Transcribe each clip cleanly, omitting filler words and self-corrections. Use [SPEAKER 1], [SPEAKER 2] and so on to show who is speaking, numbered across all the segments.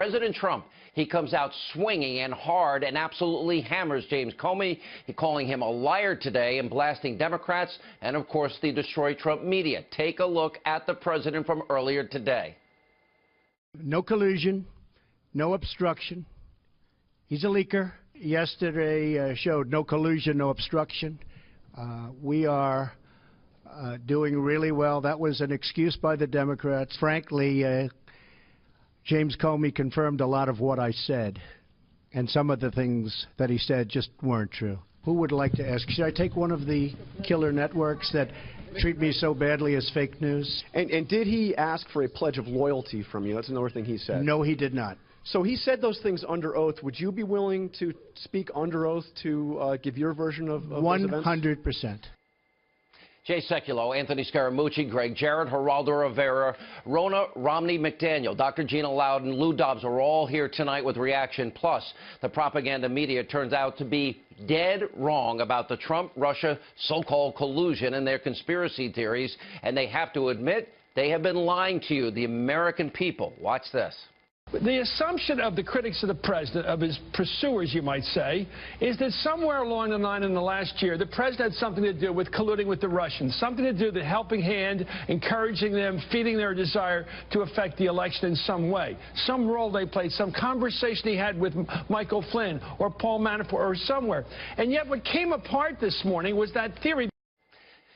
[SPEAKER 1] President Trump, he comes out swinging and hard and absolutely hammers James Comey, calling him a liar today and blasting Democrats and, of course, the Destroy Trump media. Take a look at the president from earlier today.
[SPEAKER 2] No collusion, no obstruction. He's a leaker. Yesterday showed no collusion, no obstruction. We are doing really well. That was an excuse by the Democrats. Frankly, James Comey confirmed a lot of what I said, and some of the things that he said just weren't true. Who would like to ask? Should I take one of the killer networks that treat me so badly as fake news?
[SPEAKER 3] And did he ask for a pledge of loyalty from you? That's another thing he said.
[SPEAKER 2] No, he did not.
[SPEAKER 3] So he said those things under oath. Would you be willing to speak under oath to give your version of those events?
[SPEAKER 2] 100%.
[SPEAKER 1] Jay Sekulow, Anthony Scaramucci, Greg Jarrett, Geraldo Rivera, Rona Romney McDaniel, Dr. Gina Loudon, Lou Dobbs are all here tonight with reaction. Plus, the propaganda media turns out to be dead wrong about the Trump-Russia so-called collusion and their conspiracy theories. And they have to admit they have been lying to you, the American people. Watch this.
[SPEAKER 4] The assumption of the critics of the president, of his pursuers, you might say, is that somewhere along the line in the last year, the president had something to do with colluding with the Russians, something to do with the helping hand, encouraging them, feeding their desire to affect the election in some way. Some role they played, some conversation he had with Michael Flynn or Paul Manafort or somewhere. And yet what came apart this morning was that theory.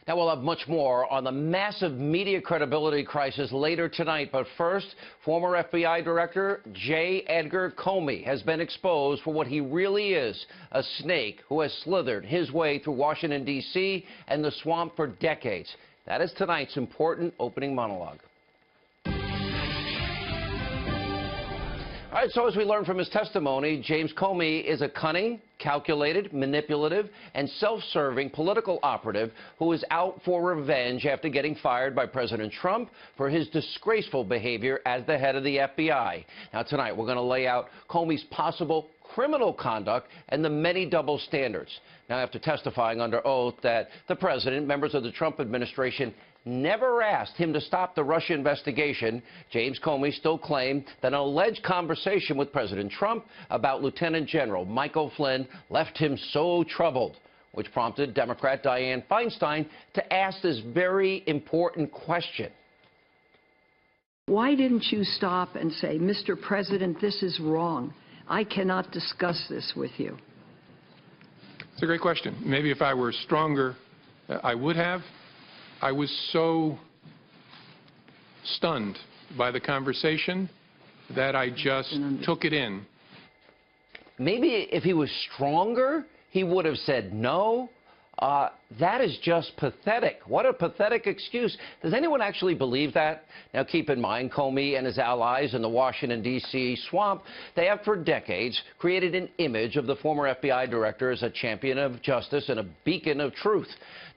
[SPEAKER 1] Now, we'll have much more on the massive media credibility crisis later tonight. But first, former FBI Director J. Edgar Comey has been exposed for what he really is, a snake who has slithered his way through Washington, D.C. and the swamp for decades. That is tonight's important opening monologue. All right, so as we learned from his testimony, James Comey is a cunning, calculated, manipulative, and self-serving political operative who is out for revenge after getting fired by President Trump for his disgraceful behavior as the head of the FBI. Now, tonight, we're going to lay out Comey's possible criminal conduct and the many double standards. Now, after testifying under oath that the president, members of the Trump administration, never asked him to stop the Russia investigation, James Comey still claimed that an alleged conversation with President Trump about Lieutenant General Michael Flynn left him so troubled, which prompted Democrat Dianne Feinstein to ask this very important question.
[SPEAKER 5] Why didn't you stop and say, Mr. President, this is wrong. I cannot discuss this with you?
[SPEAKER 6] It's a great question. Maybe if I were stronger, I would have. I was so stunned by the conversation that I just took it in.
[SPEAKER 1] Maybe if he was stronger, he would have said no. That is just pathetic. What a pathetic excuse. Does anyone actually believe that? Now, keep in mind, Comey and his allies in the Washington, D.C. swamp, they have for decades created an image of the former FBI director as a champion of justice and a beacon of truth.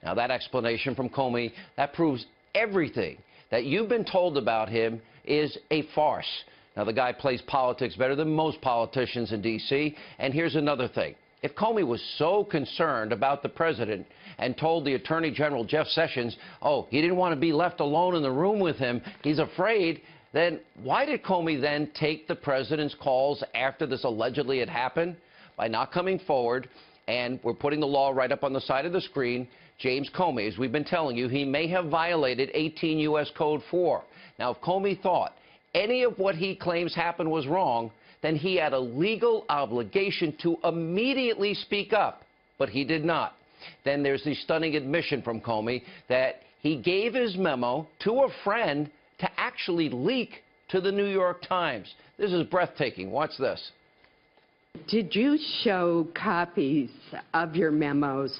[SPEAKER 1] Now, that explanation from Comey, that proves everything that you've been told about him is a farce. Now, the guy plays politics better than most politicians in D.C. And here's another thing. If Comey was so concerned about the president and told the Attorney General Jeff Sessions, oh, he didn't want to be left alone in the room with him, he's afraid, then why did Comey then take the president's calls after this allegedly had happened? By not coming forward, and we're putting the law right up on the side of the screen, James Comey, as we've been telling you, he may have violated 18 U.S. Code 4. Now, if Comey thought any of what he claims happened was wrong, then he had a legal obligation to immediately speak up, but he did not. Then there's the stunning admission from Comey that he gave his memo to a friend to actually leak to the New York Times. This is breathtaking. Watch this.
[SPEAKER 7] Did you show copies of your memos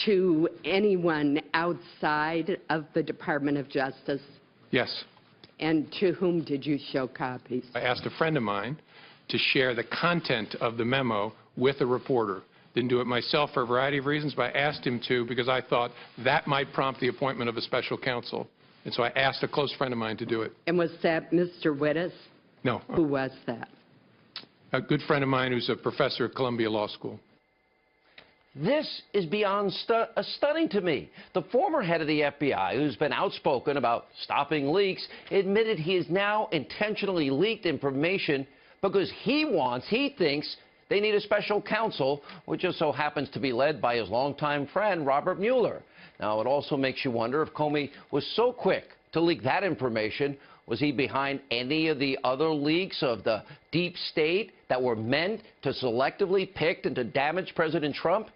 [SPEAKER 7] to anyone outside of the Department of Justice?
[SPEAKER 6] Yes.
[SPEAKER 7] And to whom did you show copies?
[SPEAKER 6] I asked a friend of mine to share the content of the memo with a reporter. Didn't do it myself for a variety of reasons, but I asked him to because I thought that might prompt the appointment of a special counsel. And so I asked a close friend of mine to do it.
[SPEAKER 7] And was that Mr. Wittes?
[SPEAKER 6] No.
[SPEAKER 7] Who was that?
[SPEAKER 6] A good friend of mine who's a professor at Columbia Law School.
[SPEAKER 1] This is beyond stunning to me. The former head of the FBI, who's been outspoken about stopping leaks, admitted he has now intentionally leaked information because he thinks they need a special counsel, which just so happens to be led by his longtime friend, Robert Mueller. Now, it also makes you wonder if Comey was so quick to leak that information. Was he behind any of the other leaks of the deep state that were meant to selectively pick and to damage President Trump?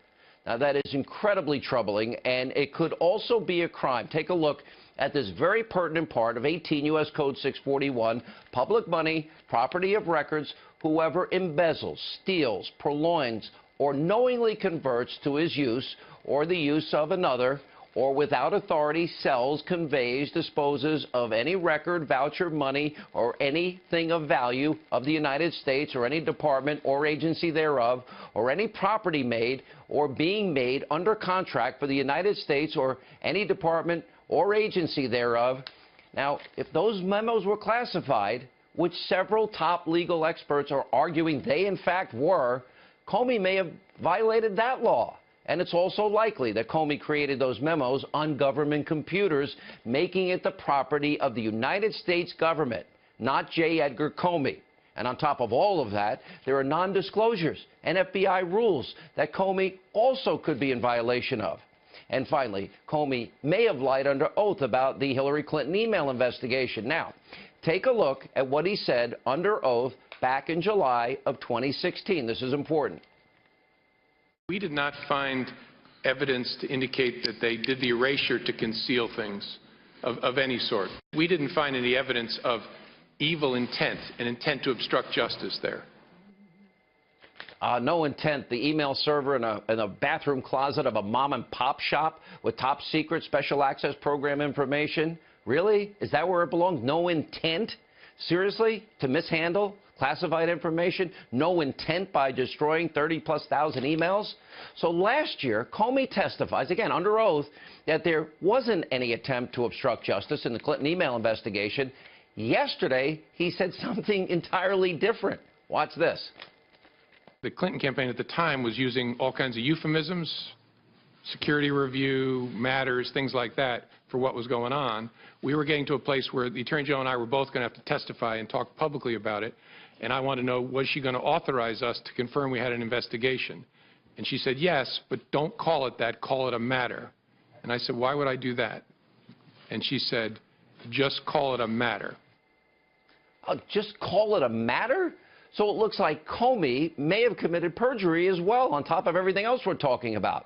[SPEAKER 1] Now, that is incredibly troubling, and it could also be a crime. Take a look at this very pertinent part of 18 U.S. Code 641, public money, property of records, whoever embezzles, steals, purloins, or knowingly converts to his use or the use of another, or without authority sells, conveys, disposes of any record, voucher, money, or anything of value of the United States or any department or agency thereof, or any property made or being made under contract for the United States or any department or agency thereof. Now, if those memos were classified, which several top legal experts are arguing they in fact were, Comey may have violated that law. And it's also likely that Comey created those memos on government computers, making it the property of the United States government, not J. Edgar Comey. And on top of all of that, there are non-disclosures and FBI rules that Comey also could be in violation of. And finally, Comey may have lied under oath about the Hillary Clinton email investigation. Now, take a look at what he said under oath back in July of 2016. This is important.
[SPEAKER 6] We did not find evidence to indicate that they did the erasure to conceal things of any sort. We didn't find any evidence of evil intent, an intent to obstruct justice there.
[SPEAKER 1] No intent. The email server in a bathroom closet of a mom-and-pop shop with top-secret special access program information. Really? Is that where it belongs? No intent? Seriously? To mishandle classified information? No intent by destroying 30+ thousand emails? So last year, Comey testifies, again, under oath, that there wasn't any attempt to obstruct justice in the Clinton email investigation. Yesterday, he said something entirely different. Watch this.
[SPEAKER 6] The Clinton campaign at the time was using all kinds of euphemisms, security review, matters, things like that, for what was going on. We were getting to a place where the Attorney General and I were both going to have to testify and talk publicly about it. And I wanted to know, was she going to authorize us to confirm we had an investigation? And she said, yes, but don't call it that, call it a matter. And I said, why would I do that? And she said, just call it a matter.
[SPEAKER 1] Just call it a matter? So it looks like Comey may have committed perjury as well, on top of everything else we're talking about.